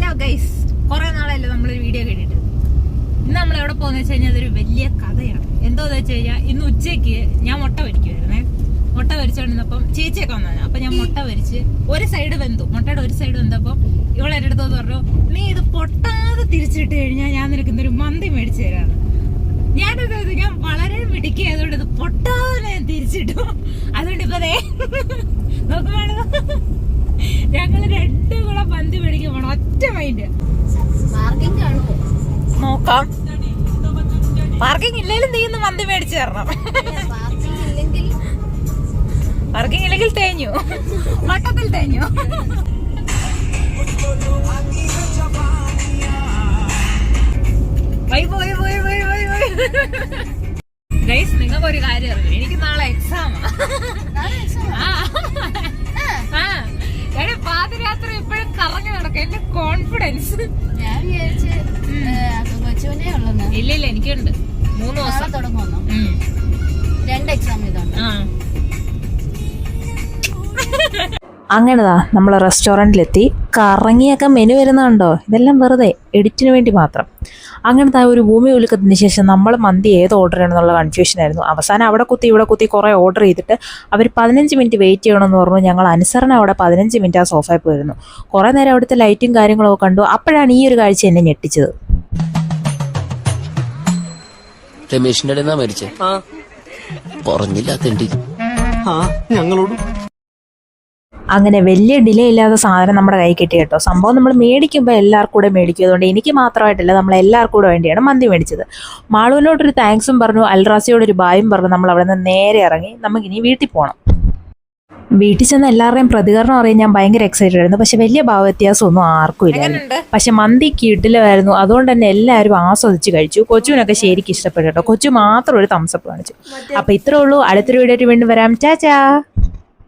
Hello guys, കുറെ നാളായല്ലോ നമ്മളൊരു video കേട്ടിട്ട്. ഇന്ന് നമ്മൾ എവിടെ പോകുന്ന വെച്ച് കഴിഞ്ഞാൽ അതൊരു വലിയ കഥയാണ്. എന്തോന്ന് വെച്ച് കഴിഞ്ഞാൽ ഇന്ന് ഉച്ചയ്ക്ക് ഞാൻ മുട്ട പൊരിക്കുമായിരുന്നേ. മുട്ട പൊരിച്ചോണ്ടിരുന്നപ്പം ചേച്ചിയൊക്കെ വന്നതാണ്. അപ്പൊ ഞാൻ മുട്ട പൊരിച്ച് ഒരു സൈഡ് വെന്തു, മുട്ടയുടെ ഒരു സൈഡ് വെന്തപ്പം ഇവളെ എൻ്റെ അടുത്ത് പറഞ്ഞു, നീ ഇത് പൊട്ടാതെ തിരിച്ചിട്ട് കഴിഞ്ഞാൽ ഞാൻ നിനക്ക് ഇന്നൊരു മന്തി മേടിച്ചു തരാണ്. ഞാൻ വളരെ മിടുക്കിയായതുകൊണ്ട് ഇത് പൊട്ടാതെ ഞാൻ തിരിച്ചിട്ടു. അതുകൊണ്ട് ഇപ്പൊ നോക്കുവാണ് ഞങ്ങള് രണ്ടും കൂടെ മന്തി മേടിക്കാൻ പോണം. ഒറ്റ മൈൻഡ്. നോക്കാം, പാർക്കിംഗ് ഇല്ലെങ്കിലും നീ ഇന്ന് മന്തി മേടിച്ചു തരണം. പാർക്കിംഗ് ഇല്ലെങ്കിൽ തേഞ്ഞു, മട്ടത്തിൽ തേഞ്ഞു. ഗൈസ്, നിങ്ങൾക്ക് ഒരു കാര്യം അറിയാം, എനിക്ക് നാളെ എക്സാം. പാതിരാത്രി ഇപ്പോഴും കറങ്ങി നടക്കും എന്റെ കോൺഫിഡൻസ്. ഞാൻ വിചാരിച്ച് ഇല്ല എനിക്കുണ്ട് 3 ദിവസം തുടങ്ങുന്നു. 2 എക്സാം ഇതുണ്ട്. അങ്ങനെതാ നമ്മൾ റെസ്റ്റോറൻറ്റിലെത്തി. കറങ്ങിയൊക്കെ മെനു വരുന്നുണ്ടോ? ഇതെല്ലാം വെറുതെ എഡിറ്റിന് വേണ്ടി മാത്രം. അങ്ങനത്തെ ഒരു ഭൂമി ഒലുക്കത്തിന് ശേഷം നമ്മൾ മന്തി ഏത് ഓർഡർ ചെയ്യണമെന്നുള്ള കൺഫ്യൂഷനായിരുന്നു. അവസാനം അവിടെ കുത്തി ഇവിടെ കുത്തി കുറേ ഓർഡർ ചെയ്തിട്ട് അവർ 15 മിനിറ്റ് വെയിറ്റ് ചെയ്യണമെന്ന് പറഞ്ഞു. ഞങ്ങൾ അനുസരണ അവിടെ 15 മിനിറ്റ് ആ സോഫയിൽ പോയിരുന്നു. കുറേ നേരം അവിടുത്തെ ലൈറ്റും കാര്യങ്ങളൊക്കെ കണ്ടു. അപ്പോഴാണ് ഈ ഒരു കാഴ്ച എന്നെ ഞെട്ടിച്ചത്. രമേശിന്റെ മരിച്ചേ പറഞ്ഞില്ല ഞങ്ങളോട്. അങ്ങനെ വലിയ ഡിലേ ഇല്ലാതെ സാധനം നമ്മുടെ കൈ കിട്ടി കേട്ടോ. സംഭവം നമ്മൾ മേടിക്കുമ്പോൾ എല്ലാവർക്കും കൂടെ മേടിക്കും. അതുകൊണ്ട് എനിക്ക് മാത്രമായിട്ടില്ല, നമ്മൾ എല്ലാവർക്കും കൂടെ വേണ്ടിയാണ് മന്തി മേടിച്ചത്. മാളുവിനോടൊരു താങ്ക്സും പറഞ്ഞു, അൽറാസിയോടൊരു ബായും പറഞ്ഞു. നമ്മൾ അവിടെ നിന്ന് നേരെ ഇറങ്ങി നമുക്കിനി വീട്ടിൽ പോകണം. വീട്ടിൽ ചെന്ന് എല്ലാവരുടെയും പ്രതികരണം അറിയാൻ ഞാൻ ഭയങ്കര എക്സൈറ്റഡ് ആയിരുന്നു. പക്ഷെ വലിയ ഭാവവ്യത്യാസമൊന്നും ആർക്കും ഇല്ലായിരുന്നു. പക്ഷെ മന്തി കിടിലമായിരുന്നു. അതുകൊണ്ട് തന്നെ എല്ലാവരും ആസ്വദിച്ച് കഴിച്ചു. കൊച്ചുവിനൊക്കെ ശരിക്കും ഇഷ്ടപ്പെട്ടു കേട്ടോ. കൊച്ചു മാത്രം ഒരു തംസപ്പ് കാണിച്ചു. അപ്പോൾ ഇത്രേ ഉള്ളൂ. അടുത്തൊരു വീഡിയോ ആയിട്ട് വീണ്ടും വരാം. ചാച്ചാ.